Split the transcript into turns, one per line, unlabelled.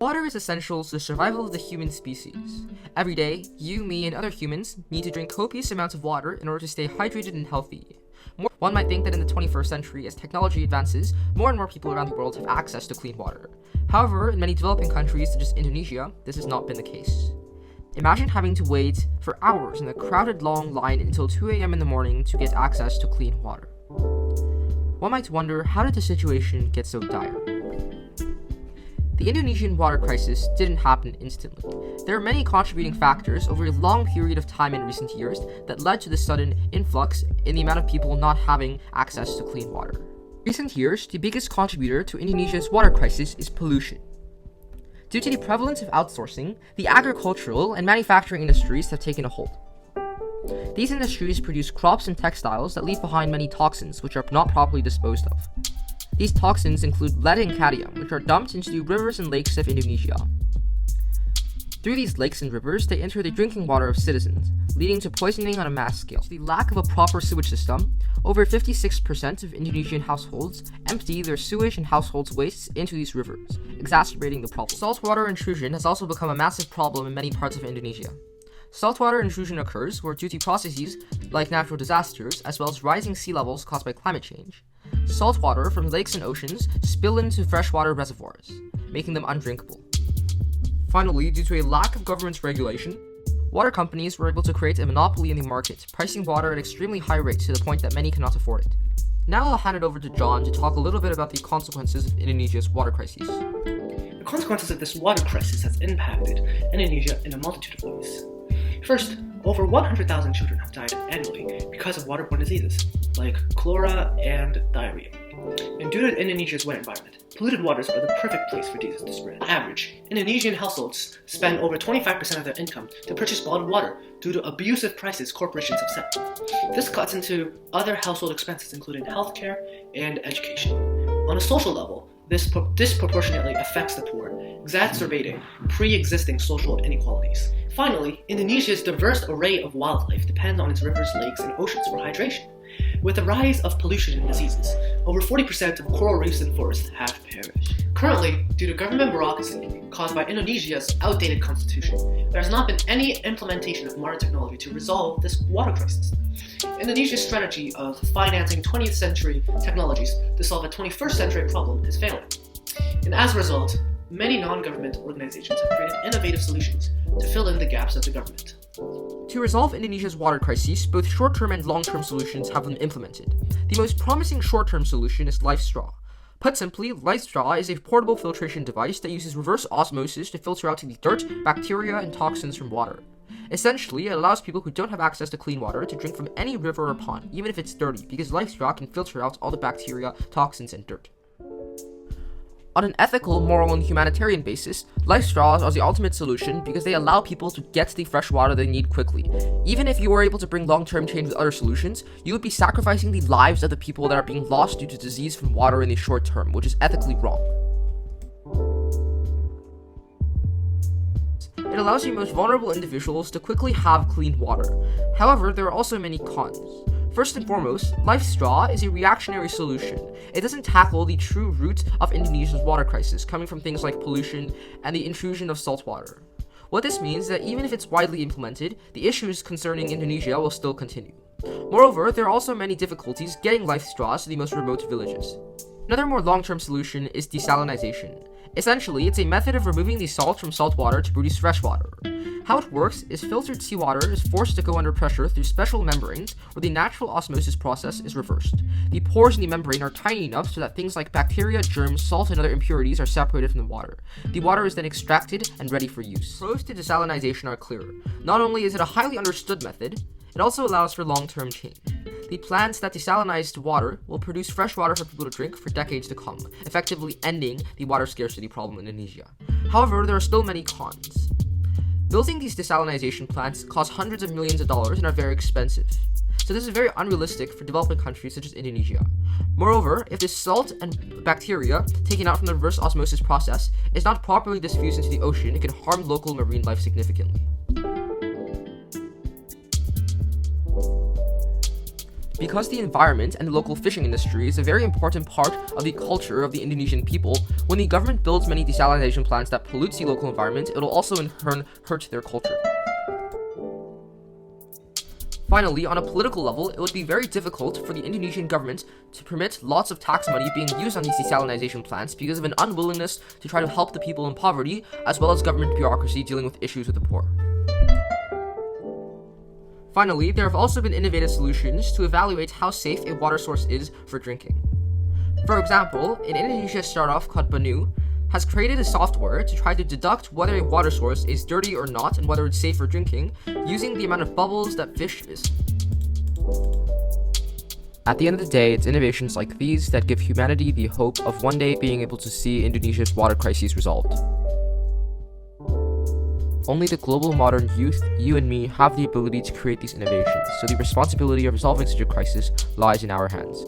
Water is essential to the survival of the human species. Every day, you, me, and other humans need to drink copious amounts of water in order to stay hydrated and healthy. One might think that in the 21st century, as technology advances, more and more people around the world have access to clean water. However, in many developing countries such as Indonesia, this has not been the case. Imagine having to wait for hours in a crowded long line until 2 a.m. in the morning to get access to clean water. One might wonder, how did the situation get so dire? The Indonesian water crisis didn't happen instantly. There are many contributing factors over a long period of time in recent years that led to the sudden influx in the amount of people not having access to clean water. In recent years, the biggest contributor to Indonesia's water crisis is pollution. Due to the prevalence of outsourcing, the agricultural and manufacturing industries have taken a hold. These industries produce crops and textiles that leave behind many toxins which are not properly disposed of. These toxins include lead and cadmium, which are dumped into the rivers and lakes of Indonesia. Through these lakes and rivers, they enter the drinking water of citizens, leading to poisoning on a mass scale. Due to the lack of a proper sewage system, over 56% of Indonesian households empty their sewage and household wastes into these rivers, exacerbating the problem. Saltwater intrusion has also become a massive problem in many parts of Indonesia. Saltwater intrusion occurs where, due to processes like natural disasters, as well as rising sea levels caused by climate change, saltwater from lakes and oceans spill into freshwater reservoirs, making them undrinkable. Finally, due to a lack of government regulation, water companies were able to create a monopoly in the market, pricing water at extremely high rates to the point that many cannot afford it. Now I'll hand it over to John to talk a little bit about the consequences of Indonesia's water crisis.
The consequences of this water crisis has impacted Indonesia in a multitude of ways. First, over 100,000 children have died annually because of waterborne diseases, like cholera and diarrhea. And due to Indonesia's wet environment, polluted waters are the perfect place for diseases to spread. On average, Indonesian households spend over 25% of their income to purchase bottled water due to abusive prices corporations have set. This cuts into other household expenses including healthcare and education. On a social level, this disproportionately affects the poor, exacerbating pre-existing social inequalities. Finally, Indonesia's diverse array of wildlife depends on its rivers, lakes, and oceans for hydration. With the rise of pollution and diseases, over 40% of coral reefs and forests have perished. Currently, due to government bureaucracy caused by Indonesia's outdated constitution, there has not been any implementation of modern technology to resolve this water crisis. Indonesia's strategy of financing 20th century technologies to solve a 21st century problem is failing. And as a result, many non-government organizations have created innovative solutions to fill in the gaps of the government.
To resolve Indonesia's water crisis, both short-term and long-term solutions have been implemented. The most promising short-term solution is Life Straw. Put simply, Life Straw is a portable filtration device that uses reverse osmosis to filter out the dirt, bacteria, and toxins from water. Essentially, it allows people who don't have access to clean water to drink from any river or pond, even if it's dirty, because Life Straw can filter out all the bacteria, toxins, and dirt. On an ethical, moral, and humanitarian basis, Life Straws are the ultimate solution because they allow people to get the fresh water they need quickly. Even if you were able to bring long-term change with other solutions, you would be sacrificing the lives of the people that are being lost due to disease from water in the short term, which is ethically wrong. It allows the most vulnerable individuals to quickly have clean water. However, there are also many cons. First and foremost, Life Straw is a reactionary solution. It doesn't tackle the true root of Indonesia's water crisis, coming from things like pollution and the intrusion of salt water. What this means is that even if it's widely implemented, the issues concerning Indonesia will still continue. Moreover, there are also many difficulties getting Life Straws to the most remote villages. Another more long-term solution is desalinization. Essentially, it's a method of removing the salt from salt water to produce fresh water. How it works is filtered seawater is forced to go under pressure through special membranes where the natural osmosis process is reversed. The pores in the membrane are tiny enough so that things like bacteria, germs, salt, and other impurities are separated from the water. The water is then extracted and ready for use. Pros to desalinization are clear. Not only is it a highly understood method, it also allows for long-term change. The plants that desalinized water will produce fresh water for people to drink for decades to come, effectively ending the water scarcity problem in Indonesia. However, there are still many cons. Building these desalinization plants costs hundreds of millions of dollars and are very expensive. So this is very unrealistic for developing countries such as Indonesia. Moreover, if the salt and bacteria taken out from the reverse osmosis process is not properly diffused into the ocean, it can harm local marine life significantly. Because the environment and the local fishing industry is a very important part of the culture of the Indonesian people, when the government builds many desalination plants that pollute the local environment, it will also in turn hurt their culture. Finally, on a political level, it would be very difficult for the Indonesian government to permit lots of tax money being used on these desalination plants because of an unwillingness to try to help the people in poverty, as well as government bureaucracy dealing with issues with the poor. Finally, there have also been innovative solutions to evaluate how safe a water source is for drinking. For example, an Indonesia startup called Banu has created a software to try to deduct whether a water source is dirty or not and whether it's safe for drinking using the amount of bubbles that fish is. At the end of the day, it's innovations like these that give humanity the hope of one day being able to see Indonesia's water crises resolved. Only the global modern youth, you and me, have the ability to create these innovations, so the responsibility of resolving such a crisis lies in our hands.